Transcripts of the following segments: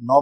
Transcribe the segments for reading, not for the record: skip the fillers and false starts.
9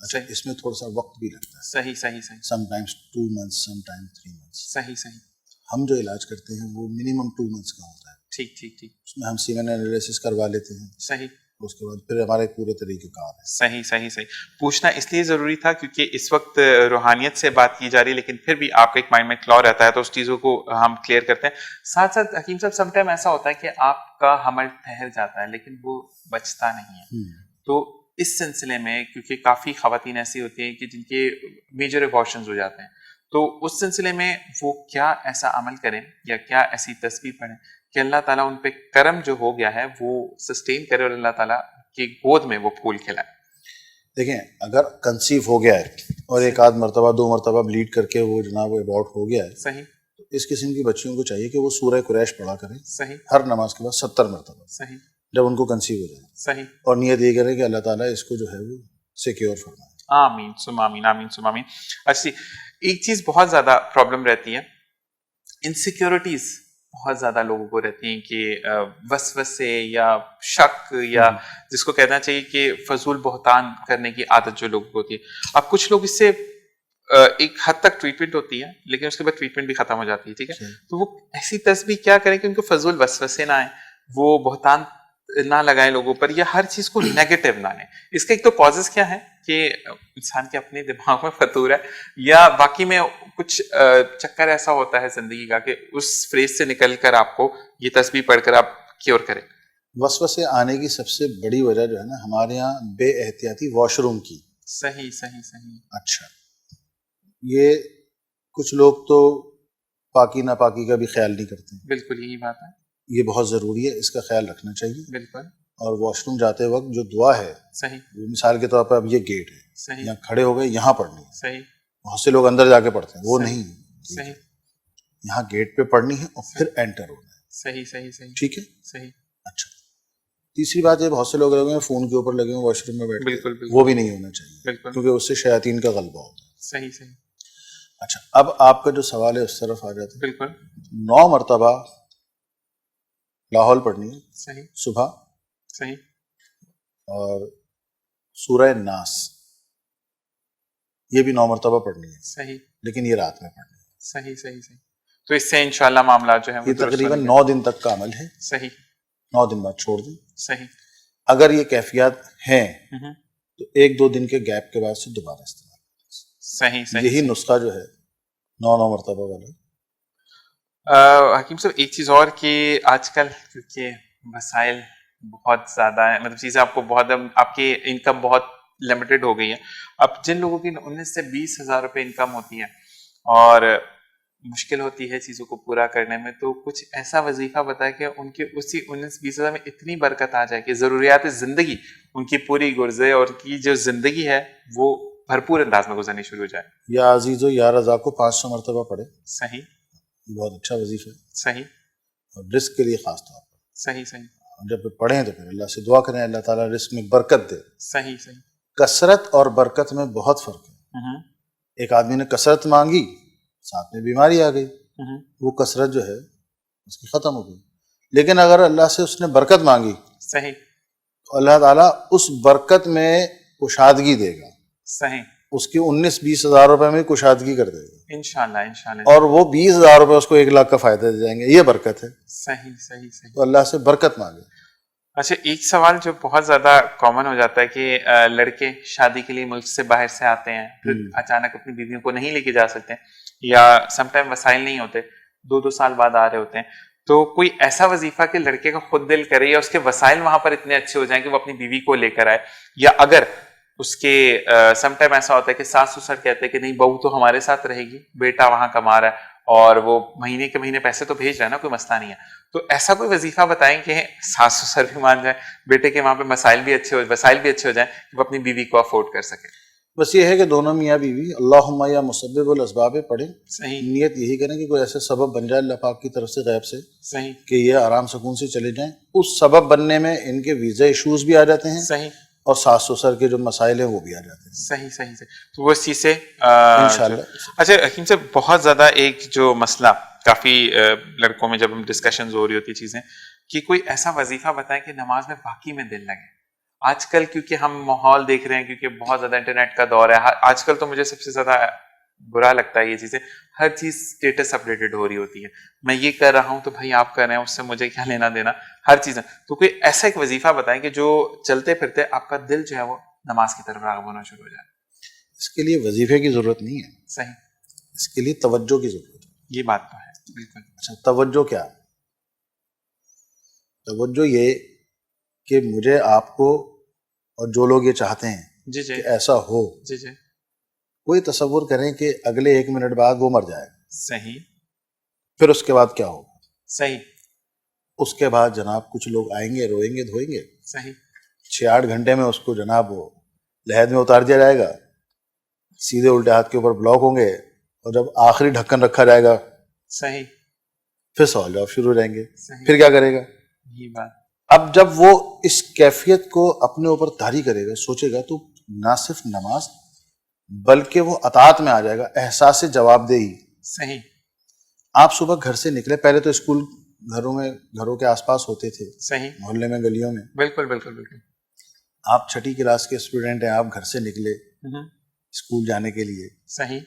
اچھا اس میں تھوڑا سا وقت بھی لگتا ہے, صحیح صحیح صحیح some times 2 months, some time 3 months. صحیح صحیح ہم جو علاج کرتے ہیں وہ منیمم 2 months کا ہوتا ہے. ٹھیک ٹھیک ٹھیک اس میں ہم سیمن انالیسس کروا لیتے ہیں, صحیح اس کے بعد پھر ہمارے پورے طریقہ کار ہے. صحیح صحیح صحیح. پوچھنا اس لیے ضروری تھا کیونکہ اس وقت روحانیت سے بات کی جا رہی ہے, لیکن پھر بھی آپ کا ایک مائنڈ میں کلو رہتا ہے تو اس چیزوں کو ہم کلیئر کرتے ہیں. ساتھ ساتھ حکیم صاحب سم ٹائم ایسا ہوتا ہے کہ آپ کا حمل ٹھہر جاتا ہے لیکن وہ بچتا نہیں ہے, تو اس سلسلے میں کیونکہ کافی خواتین ایسی ہوتی ہیں کہ جن کے میجر ایبارشنز ہو جاتے ہیں, تو اس سلسلے میں وہ کیا ایسا عمل کریں یا کیا ایسی تسبیح پڑھیں کہ اللہ تعالیٰ ان پہ کرم جو ہو گیا ہے وہ سسٹین کرے اور اللہ تعالیٰ کی گود میں وہ پھول کھلائے. دیکھیں اگر کنسیو ہو گیا ہے اور ایک آدھ مرتبہ 2 مرتبہ بلیڈ کر کے وہ جناب اباؤٹ ہو گیا ہے, صحیح, تو اس قسم کی بچیوں کو چاہیے کہ وہ سورہ قریش پڑھا کریں صحیح ہر نماز کے بعد 70 مرتبہ, صحیح جب ان کو کنسیو ہو جائے, صحیح, اور نیت یہ کرے کہ اللہ تعالیٰ اس کو جو ہے وہ سیکیور فرمائے. آمین ثم آمین آمین ثم آمین. اچھی ایک چیز بہت زیادہ پرابلم رہتی ہے, انسیکیورٹیز بہت زیادہ لوگوں کو رہتی ہیں کہ وسوسے یا شک یا جس کو کہنا چاہیے کہ فضول بہتان کرنے کی عادت جو لوگوں کو ہوتی ہے. اب کچھ لوگ اس سے ایک حد تک ٹریٹمنٹ ہوتی ہے لیکن اس کے بعد ٹریٹمنٹ بھی ختم ہو جاتی ہے, ٹھیک ہے, تو وہ ایسی تسبیح کیا کریں کہ ان کو فضول وسوسے نہ آئیں, وہ بہتان نہ لگائیں لوگوں پر یا ہر چیز کو نیگیٹو نہ لیں. اس کا ایک تو کازز کیا ہے کہ انسان کے اپنے دماغ میں فطور ہے یا باقی میں کچھ چکر ایسا ہوتا ہے زندگی کا کہ اس فریز سے نکل کر آپ کو یہ تسبیح پڑھ کر آپ کیور کریں. وسوسے آنے کی سب سے بڑی وجہ جو ہے نا ہمارے یہاں بے احتیاطی واش روم کی. صحیح صحیح صحیح. اچھا یہ کچھ لوگ تو پاکی ناپاکی کا بھی خیال نہیں کرتے. بالکل یہی بات ہے, یہ بہت ضروری ہے, اس کا خیال رکھنا چاہیے. بالکل. اور واش روم جاتے وقت جو دعا ہے, صحیح, مثال کے طور پر اب یہ گیٹ ہے, صحیح, یہاں کھڑے ہو گئے یہاں پڑھنی ہے. صحیح, بہت سے لوگ اندر جا کے پڑھتے ہیں, وہ نہیں, صحیح, یہاں گیٹ پہ پڑھنی ہے اور پھر انٹر ہونا ہے. صحیح صحیح صحیح. ٹھیک ہے, صحیح. اچھا تیسری بات یہ بہت سے لوگ لگے ہیں فون کے اوپر لگے ہیں واش روم میں بیٹھ, بالکل, وہ بھی نہیں ہونا چاہیے, بالکل, کیونکہ اس سے شیاطین کا غلبہ ہوتا ہے. صحیح صحیح. اچھا اب آپ کا جو سوال ہے اس طرف آ جاتے ہیں. بالکل 9 مرتبہ لاہور پڑھنی ہے صحیح, صبح, صحیح, اور سورہ ناس یہ بھی 9 مرتبہ پڑھنی ہے, صحیح, لیکن یہ رات میں پڑھنی ہے. صحیح صحیح صحیح. تو اس سے انشاءاللہ معاملات جو ہیں یہ تقریباً 9 دن تک کا عمل ہے. صحیح, 9 دن بعد چھوڑ دیں. صحیح. اگر یہ کیفیات ہیں تو 1-2 دن کے گیپ کے بعد سے دوبارہ استعمال. صحیح صحیح. یہی نسخہ جو ہے 9 مرتبہ والا. حکیم صاحب ایک چیز اور کہ آج کل کیونکہ وسائل بہت زیادہ ہیں, مطلب چیزیں آپ کو بہت, آپ کی انکم بہت لمیٹڈ ہو گئی ہے. اب جن لوگوں کی 19 سے 20 ہزار روپے انکم ہوتی ہے اور مشکل ہوتی ہے چیزوں کو پورا کرنے میں, تو کچھ ایسا وظیفہ بتائے کہ ان کے اسی 19-20 ہزار میں اتنی برکت آ جائے کہ ضروریات زندگی ان کی پوری گزرے اور کی جو زندگی ہے وہ بھرپور انداز میں گزرنی شروع ہو جائے. یا عزیز و یا رضا کو 500 مرتبہ پڑھے. صحیح, یہ بہت اچھا وظیفہ ہے, صحیح, اور رزق کے لیے خاص طور پر. صحیح صحیح. جب پڑھیں تو پھر اللہ سے دعا کریں اللہ تعالیٰ رزق میں برکت دے. صحیح صحیح. کثرت اور برکت میں بہت فرق ہے. ایک آدمی نے کثرت مانگی, ساتھ میں بیماری آ گئی, وہ کثرت جو ہے اس کی ختم ہو گئی. لیکن اگر اللہ سے اس نے برکت مانگی, صحیح, تو اللہ تعالیٰ اس برکت میں کشادگی دے گا. صحیح. اس کی 19-20 ہزار روپے میں کشادگی کر دے گا انشاءاللہ انشاءاللہ, اور وہ 20 ہزار روپے اس کو 1 لاکھ کا فائدہ دے جائیں گے. یہ برکت ہے. صحیح صحیح صحیح. تو اللہ سے برکت مانگے. اچھا ایک سوال جو بہت زیادہ کامن ہو جاتا ہے کہ لڑکے شادی کے لیے ملک سے باہر سے آتے ہیں, پھر اچانک اپنی بیویوں کو نہیں لے کے جا سکتے یا سم ٹائم وسائل نہیں ہوتے, 2 سال بعد آ رہے ہوتے ہیں, تو کوئی ایسا وظیفہ کہ لڑکے کا خود دل کرے یا اس کے وسائل وہاں پر اتنے اچھے ہو جائیں کہ وہ اپنی بیوی کو لے کر آئے, یا اگر اس کے سم ٹائم ایسا ہوتا ہے کہ ساس سسر کہتے ہیں کہ نہیں بہو تو ہمارے ساتھ رہے گی, بیٹا وہاں کما رہا ہے اور وہ مہینے کے مہینے پیسے تو بھیج رہا ہے نا, کوئی مسئلہ نہیں ہے, تو ایسا کوئی وظیفہ بتائیں کہ ساس سسر بھی مان جائیں, بیٹے کے وہاں پہ وسائل بھی اچھے ہو جائیں کہ وہ اپنی بیوی کو افورڈ کر سکے. بس یہ ہے کہ دونوں میاں بیوی اللہم یا مسبب الاسباب پڑھیں. صحیح, نیت یہی کریں کہ کوئی ایسے سبب بن جائے اللہ پاک کی طرف سے غیب سے, صحیح, کہ یہ آرام سکون سے چلے جائیں. اس سبب بننے میں ان کے ویزا ایشوز بھی آ جاتے ہیں, صحیح, اور ساس سسر کے جو مسائل ہیں وہ بھی آ جاتے ہیں. صحیح صحیح صحیح. تو وہ اس چیز سے انشاءاللہ. اچھا حکیم سے بہت زیادہ ایک جو مسئلہ کافی لڑکوں میں جب ہم ڈسکشنز ہو رہی ہوتی چیزیں کہ کوئی ایسا وظیفہ بتائیں کہ نماز میں واقعی میں دل لگے, آج کل کیونکہ ہم ماحول دیکھ رہے ہیں، کیونکہ بہت زیادہ انٹرنیٹ کا دور ہے، آج کل تو مجھے سب سے زیادہ برا لگتا ہے یہ چیزیں، ہر چیز اسٹیٹس اپڈیٹڈ ہو رہی ہوتی ہے، میں یہ کر رہا ہوں تو بھائی آپ کر رہے ہیں، اس سے مجھے کیا لینا دینا، ہر چیز. تو کوئی ایسا ایک وظیفہ بتائیں کہ جو چلتے پھرتے آپ کا دل جو ہے وہ نماز کی طرف راغب ہونا شروع ہو جائے. اس کے لیے وظیفے کی ضرورت نہیں ہے، صحیح، اس کے لیے توجہ کی ضرورت ہے. یہ بات تو ہے بالکل. اچھا، توجہ کیا؟ توجہ یہ کہ مجھے، آپ کو، اور جو لوگ یہ چاہتے ہیں جی جی کہ ایسا ہو، جی جی کوئی تصور کریں کہ اگلے 1 منٹ بعد وہ مر جائے گا، صحیح پھر اس کے بعد کیا ہوگا؟ صحیح اس کے بعد جناب کچھ لوگ آئیں گے، روئیں گے، دھوئیں گے، صحیح 6-8 گھنٹے میں اس کو جناب وہ لحد میں اتار دیا جائے گا، سیدھے الٹے ہاتھ کے اوپر بلاک ہوں گے، اور جب آخری ڈھکن رکھا جائے گا صحیح پھر سوال جواب شروع ہو جائیں گے. صحیح، پھر کیا کرے گا؟ یہ بات اب جب وہ اس کیفیت کو اپنے اوپر طاری کرے گا، سوچے گا، تو نہ صرف نماز بلکہ وہ اطاعت میں آ جائے گا، احساس جواب دہی. صحیح آپ صبح گھر سے نکلے، پہلے تو اسکول گھروں کے آس پاس ہوتے تھے، صحیح محلے میں، گلیوں میں. بالکل بالکل بالکل. آپ 6ٹھی کلاس کے اسٹوڈنٹ ہیں، آپ گھر سے نکلے اسکول جانے کے لیے، صحیح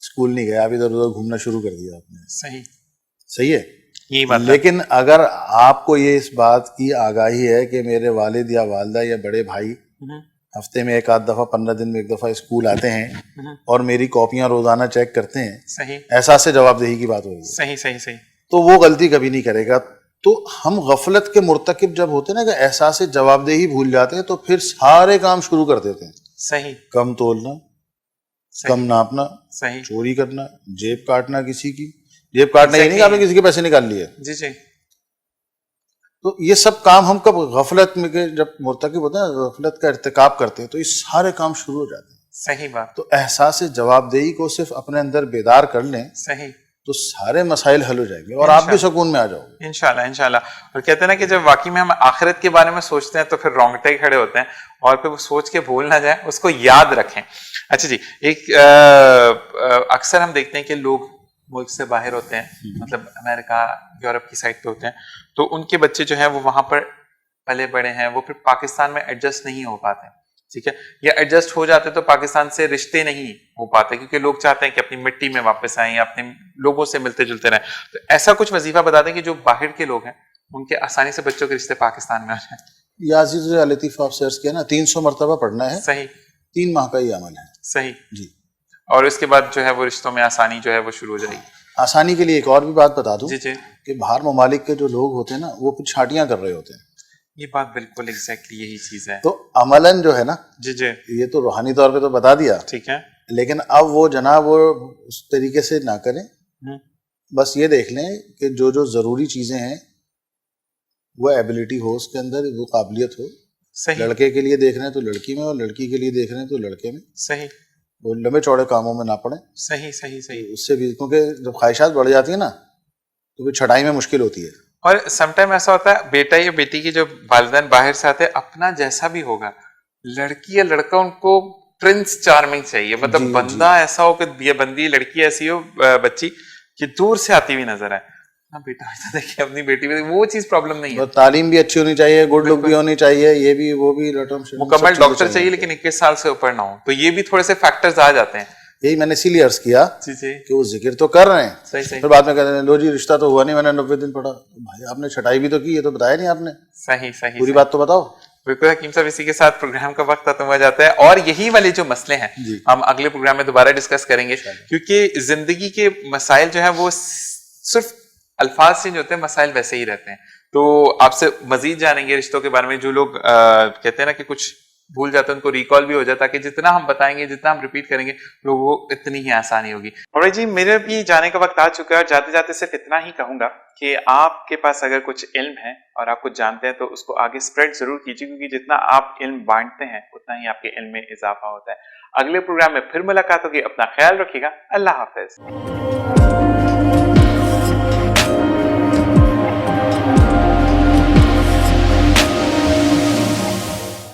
اسکول نہیں گئے، آپ ادھر ادھر گھومنا شروع کر دیا آپ نے. صحیح صحیح ہے. یہی بات ہے. لیکن اگر آپ کو یہ اس بات کی آگاہی ہے کہ میرے والد یا والدہ یا بڑے بھائی ہفتے میں 1 آدھ دفعہ، 15 دن میں 1 دفعہ اسکول آتے ہیں اور میری کاپیاں روزانہ چیک کرتے ہیں، صحیح احساس جواب دہی کی بات ہو رہی ہے، صحیح صحیح صحیح. تو وہ غلطی کبھی نہیں کرے گا. تو ہم غفلت کے مرتکب جب ہوتے ہیں نا، کہ احساس جواب دہی بھول جاتے ہیں، تو پھر سارے کام شروع کر دیتے ہیں. صحیح کم تولنا، کم ناپنا، صحیح چوری کرنا، جیب کاٹنا، کسی کی جیب کاٹنا، یہ نہیں کہ آپ نے کسی کے پیسے نکال لیے. جی جی. تو یہ سب کام ہم کب غفلت میں جب مرتکب ہوتے ہیں، غفلت کا ارتکاب کرتے ہیں، تو یہ سارے کام شروع ہو جاتے ہیں. صحیح بات. تو احساس جواب دہی کو صرف اپنے اندر بیدار کر لیں، صحیح، تو سارے مسائل حل ہو جائیں گے اور آپ بھی سکون میں آ جاؤ گے. انشاءاللہ انشاءاللہ. اور کہتے ہیں نا کہ جب واقعی میں ہم آخرت کے بارے میں سوچتے ہیں تو پھر رونگٹے کھڑے ہوتے ہیں، اور پھر وہ سوچ کے بھول نہ جائیں، اس کو یاد رکھیں. اچھا جی، ایک اکثر ہم دیکھتے ہیں کہ لوگ ملک سے باہر ہوتے ہیں، مطلب امریکہ، یورپ کی سائڈ پہ ہوتے ہیں، تو ان کے بچے جو ہیں وہ وہاں پر پلے بڑے ہیں، وہ پھر پاکستان میں ایڈجسٹ نہیں ہو پاتے. ٹھیک ہے، یا ایڈجسٹ ہو جاتے تو پاکستان سے رشتے نہیں ہو پاتے، کیونکہ لوگ چاہتے ہیں کہ اپنی مٹی میں واپس آئیں، اپنے لوگوں سے ملتے جلتے رہیں. تو ایسا کچھ وظیفہ بتا دیں کہ جو باہر کے لوگ ہیں ان کے آسانی سے بچوں کے رشتے پاکستان میں آ جائیں. یا عزیز لطیف آپ سرچ کیا نا، 300 مرتبہ پڑھنا ہے، صحیح 3 ماہ کا یہ عمل ہے. صحیح جی. اور اس کے بعد جو ہے وہ رشتوں میں آسانی جو ہے وہ شروع ہو جائے گی. آسانی کے لیے ایک اور بھی بات بتا دوں، جی جی، کہ باہر ممالک کے جو لوگ ہوتے ہیں نا، وہ کچھ چھاٹیاں کر رہے ہوتے ہیں. یہ بات بالکل ایگزیکٹلی یہی چیز ہے. تو عملاً جو ہے نا، جی جی یہ تو روحانی طور پہ تو بتا دیا، ٹھیک ہے. لیکن اب وہ جناب وہ اس طریقے سے نہ کریں. بس یہ دیکھ لیں کہ جو ضروری چیزیں ہیں وہ ایبلٹی ہو اس کے اندر، وہ قابلیت ہو. صحیح، لڑکے کے لیے دیکھ رہے ہیں تو لڑکی میں، اور لڑکی کے لیے دیکھ رہے ہیں تو لڑکے میں. صحیح وہ لمبے چوڑے کاموں میں نہ پڑیں. صحیح صحیح صحیح. اس سے بھی، کیونکہ جب خواہشات بڑھ جاتی ہیں نا تو پھر چھٹائی میں مشکل ہوتی ہے. اور سم ٹائم ایسا ہوتا ہے بیٹا یا بیٹی کی جو والدین باہر سے آتے ہیں، اپنا جیسا بھی ہوگا، لڑکی یا لڑکا ان کو پرنس چارمنگ چاہیے، مطلب جی، بندہ ایسا ہو کہ یہ بندی، لڑکی ایسی ہو، بچی کہ دور سے آتی ہوئی نظر آئے. ہاں بیٹا ایسا دیکھیں اپنی بیٹی میں، وہ چیز پرابلم نہیں ہے. اور تعلیم بھی اچھی ہونی چاہیے، گڈ لک بھی ہونی چاہیے، یہ بھی وہ بھی، مکمل ڈاکٹر چاہیے لیکن 21 سال سے اوپر نہ ہو. تو یہ بھی تھوڑے سے فیکٹرز آ جاتے ہیں. یہی میں نے اسی لیے عرض کیا جی جی، کہ وہ ذکر تو کر رہے ہیں، صحیح صحیح پھر بعد میں کہتے ہیں لو جی رشتہ تو ہوا نہیں، میں نے 90 دن پڑھا. بھائی آپ نے چھٹائی بھی تو کی، یہ تو بتایا نہیں آپ نے، صحیح صحیح پوری بات تو بتاؤ. بالکل حکیم صاحب، اسی کے ساتھ پروگرام کا وقت ختم ہو جاتا ہے، اور یہی والے جو مسئلے ہیں جی. ہم اگلے پروگرام میں دوبارہ ڈسکس کریں گے، کیونکہ زندگی کے مسائل جو ہیں وہ صرف الفاظ چینج ہوتے ہیں، مسائل ویسے ہی رہتے ہیں. تو آپ سے مزید جانیں گے رشتوں کے بارے میں. جو لوگ کہتے ہیں نا کہ کچھ بھول جاتے ہیں ان کو ریکال بھی ہو جاتا ہے، کہ جتنا ہم بتائیں گے، جتنا ہم ریپیٹ کریں گے، لوگوں کو اتنی ہی آسانی ہوگی. اور جی میرے بھی جانے کا وقت آ چکا ہے، اور جاتے جاتے صرف اتنا ہی کہوں گا کہ آپ کے پاس اگر کچھ علم ہے اور آپ کچھ جانتے ہیں تو اس کو آگے اسپریڈ ضرور کیجیے، کیونکہ جتنا آپ علم بانٹتے ہیں اتنا ہی آپ کے علم میں اضافہ ہوتا ہے. اگلے پروگرام میں پھر ملاقات ہوگی. اپنا خیال رکھیے گا. اللہ حافظ.